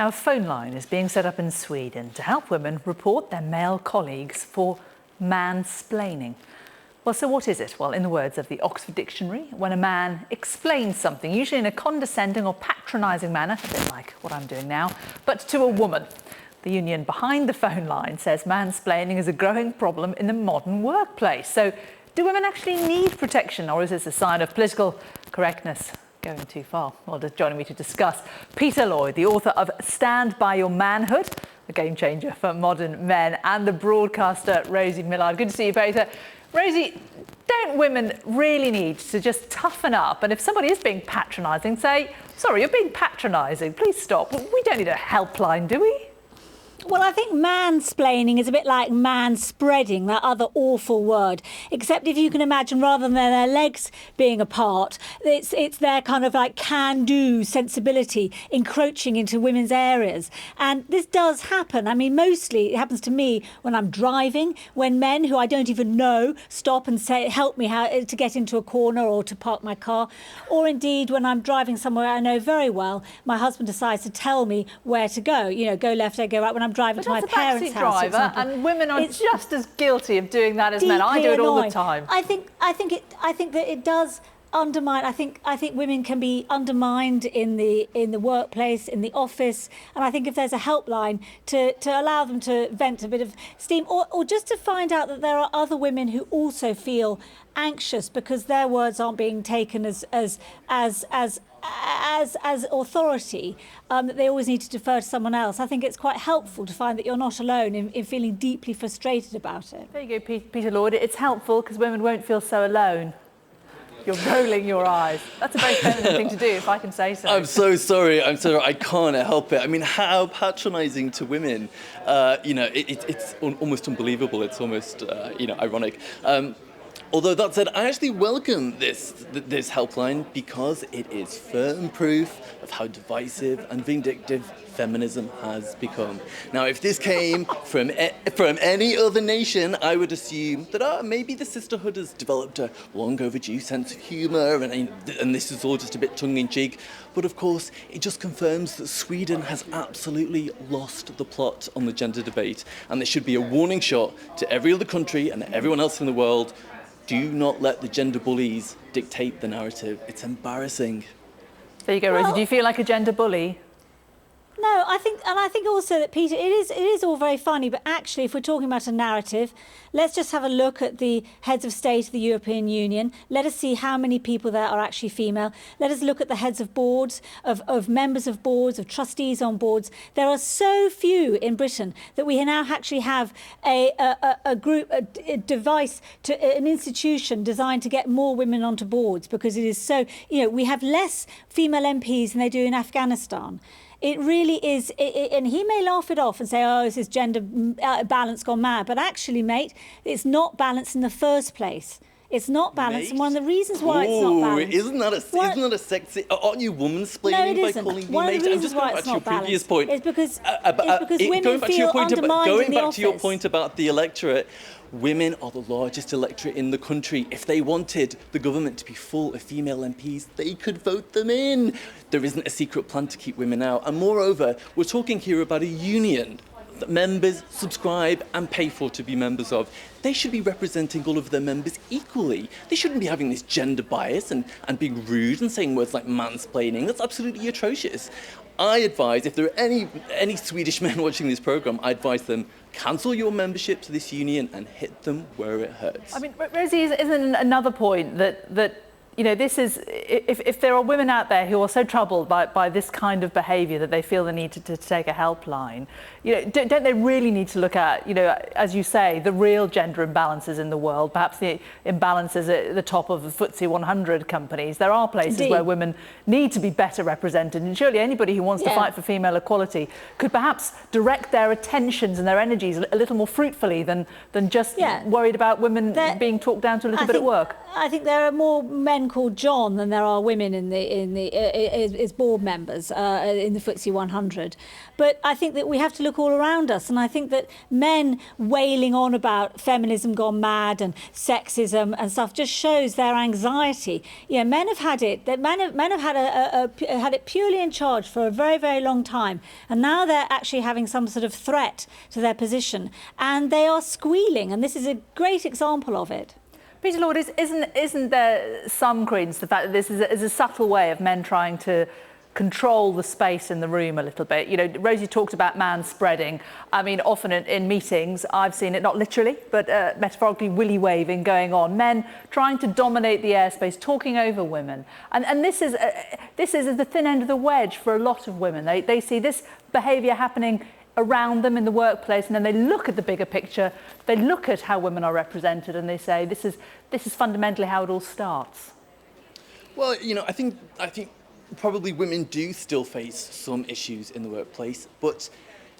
Now, a phone line is being set up in Sweden to help women report their male colleagues for mansplaining. Well, so what is it? Well, in the words of the Oxford Dictionary, when a man explains something, usually in a condescending or patronising manner, a bit like what I'm doing now, but to a woman. The union behind the phone line says mansplaining is a growing problem in the modern workplace. So, do women actually need protection, or is this a sign of political correctness going too far? Well, just joining me to discuss, Peter Lloyd, the author of Stand By Your Manhood, a game changer for modern men, and the broadcaster Rosie Millard. Good to see you both. Rosie, don't women really need to just toughen up? And if somebody is being patronising, say, sorry, you're being patronising, please stop. We don't need a helpline, do we? Well, I think mansplaining is a bit like manspreading, that other awful word. Except if you can imagine, rather than their legs being apart, it's their kind of like can-do sensibility encroaching into women's areas. And this does happen. I mean, mostly it happens to me when I'm driving, when men who I don't even know stop and say, help me how to get into a corner or to park my car. Or indeed, when I'm driving somewhere I know very well, my husband decides to tell me where to go. You know, go left, I go right. When I'm driving to my parents' house, for example, and women are just as guilty of doing that as men. I do it all the time. I think that it does undermine. I think women can be undermined in the workplace, in the office, and I think if there's a helpline to allow them to vent a bit of steam, or just to find out that there are other women who also feel anxious because their words aren't being taken as authority, that they always need to defer to someone else. I think it's quite helpful to find that you're not alone in feeling deeply frustrated about it. There you go, Peter Lloyd. It's helpful because women won't feel so alone. You're rolling your eyes. That's a very feminine thing to do, if I can say so. I'm so sorry. I can't help it. I mean, how patronising to women. It's almost unbelievable. It's almost, ironic. Although that said, I actually welcome this helpline because it is firm proof of how divisive and vindictive feminism has become. Now, if this came from any other nation, I would assume that maybe the sisterhood has developed a long overdue sense of humour and this is all just a bit tongue-in-cheek. But of course, it just confirms that Sweden has absolutely lost the plot on the gender debate, and there should be a warning shot to every other country and everyone else in the world. Do not let the gender bullies dictate the narrative. It's embarrassing. There you go, Rosie. Do you feel like a gender bully? No, I think also that, Peter, it is all very funny, but actually, if we're talking about a narrative, let's just have a look at the heads of state of the European Union. Let us see how many people there are actually female. Let us look at the heads of boards, of members of boards, of trustees on boards. There are so few in Britain that we now actually have a group, a device, an institution designed to get more women onto boards, because it is so, we have less female MPs than they do in Afghanistan. It really is, and he may laugh it off and say, oh, this is gender balance gone mad. But actually, mate, it's not balanced in the first place. It's not balanced, and one of the reasons why it's not balanced... Isn't that a sexy... Aren't you woman-splaining by calling me mate? I'm just going back to your previous point. It's because women feel undermined in the office. Going back to your point about the electorate, women are the largest electorate in the country. If they wanted the government to be full of female MPs, they could vote them in. There isn't a secret plan to keep women out. And moreover, we're talking here about a union that members subscribe and pay for to be members of. They should be representing all of their members equally. They shouldn't be having this gender bias and being rude and saying words like mansplaining. That's absolutely atrocious. I advise, if there are any Swedish men watching this programme, I advise them, cancel your membership to this union and hit them where it hurts. I mean, Rosie, isn't another point that this is, if there are women out there who are so troubled by this kind of behaviour that they feel the need to take a helpline, don't they really need to look at, as you say, the real gender imbalances in the world, perhaps the imbalances at the top of the FTSE 100 companies? There are places Indeed. where women need to be better represented, and surely anybody who wants to fight for female equality could perhaps direct their attentions and their energies a little more fruitfully than just worried about women being talked down to a little bit at work. I think there are more men men called John than there are women as board members in the FTSE 100. But I think that we have to look all around us, and I think that men wailing on about feminism gone mad and sexism and stuff just shows their anxiety. You know, men have had it. Men have had it purely in charge for a very, very long time, and now they're actually having some sort of threat to their position, and they are squealing. And this is a great example of it. Peter Lord, isn't there some credence to the fact that this is a subtle way of men trying to control the space in the room a little bit? You know, Rosie talked about manspreading. I mean, often in meetings, I've seen it, not literally, but metaphorically, willy waving going on. Men trying to dominate the airspace, talking over women. And this is the thin end of the wedge for a lot of women. They see this behaviour happening around them in the workplace, and then they look at the bigger picture, they look at how women are represented, and they say, this is fundamentally how it all starts. Well, you know, I think probably women do still face some issues in the workplace, but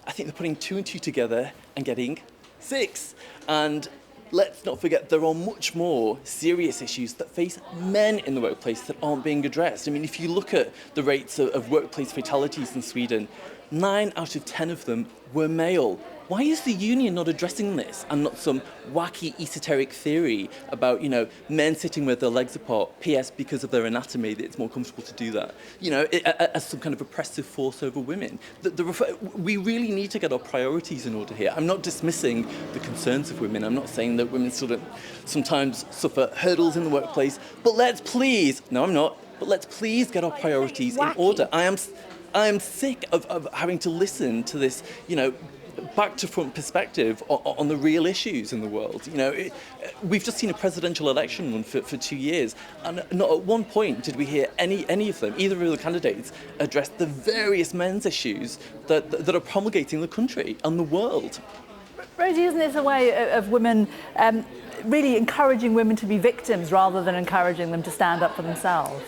I think they're putting 2 and 2 together and getting 6. And let's not forget, there are much more serious issues that face men in the workplace that aren't being addressed. I mean, if you look at the rates of workplace fatalities in Sweden, 9 out of 10 of them were male. Why is the union not addressing this and not some wacky esoteric theory about, you know, men sitting with their legs apart, PS, because of their anatomy, it's more comfortable to do that, you know, as some kind of oppressive force over women? We really need to get our priorities in order here. I'm not dismissing the concerns of women. I'm not saying that women sort of sometimes suffer hurdles in the workplace, but let's please get our priorities in order. I am sick of having to listen to this, you know, back to front perspective on the real issues in the world. You know, we've just seen a presidential election run for 2 years, and not at one point did we hear any of them, either of the candidates, address the various men's issues that are promulgating the country and the world. Rosie, isn't this a way of women really encouraging women to be victims rather than encouraging them to stand up for themselves?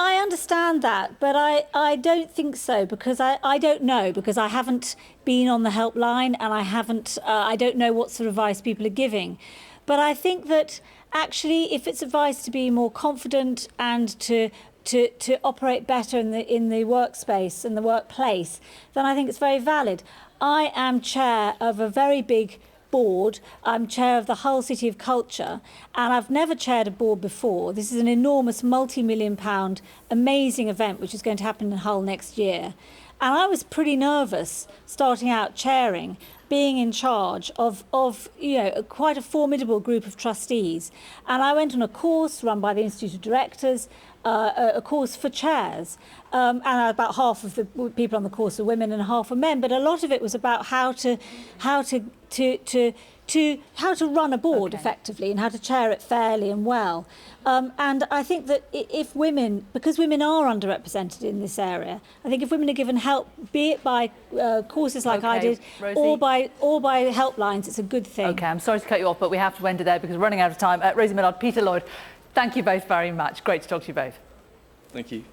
I understand that, but I don't think so, because I don't know, because I haven't been on the helpline, and I don't know what sort of advice people are giving. But I think that actually, if it's advice to be more confident and to operate better in the workspace and the workplace, then I think it's very valid. I am chair of a very big board. I'm chair of the Hull City of Culture, and I've never chaired a board before. This is an enormous multi-million-pound amazing event which is going to happen in Hull next year. And I was pretty nervous starting out chairing, being in charge of you know, quite a formidable group of trustees. And I went on a course run by the Institute of Directors, a course for chairs, and about half of the people on the course are women and half are men. But a lot of it was about how to run a board effectively and how to chair it fairly and well. And I think that if women, because women are underrepresented in this area, I think if women are given help, be it by courses like I did, Rosie, or by helplines, it's a good thing. Okay, I'm sorry to cut you off, but we have to end it there because we're running out of time. Rosie Millard, Peter Lloyd, thank you both very much. Great to talk to you both. Thank you.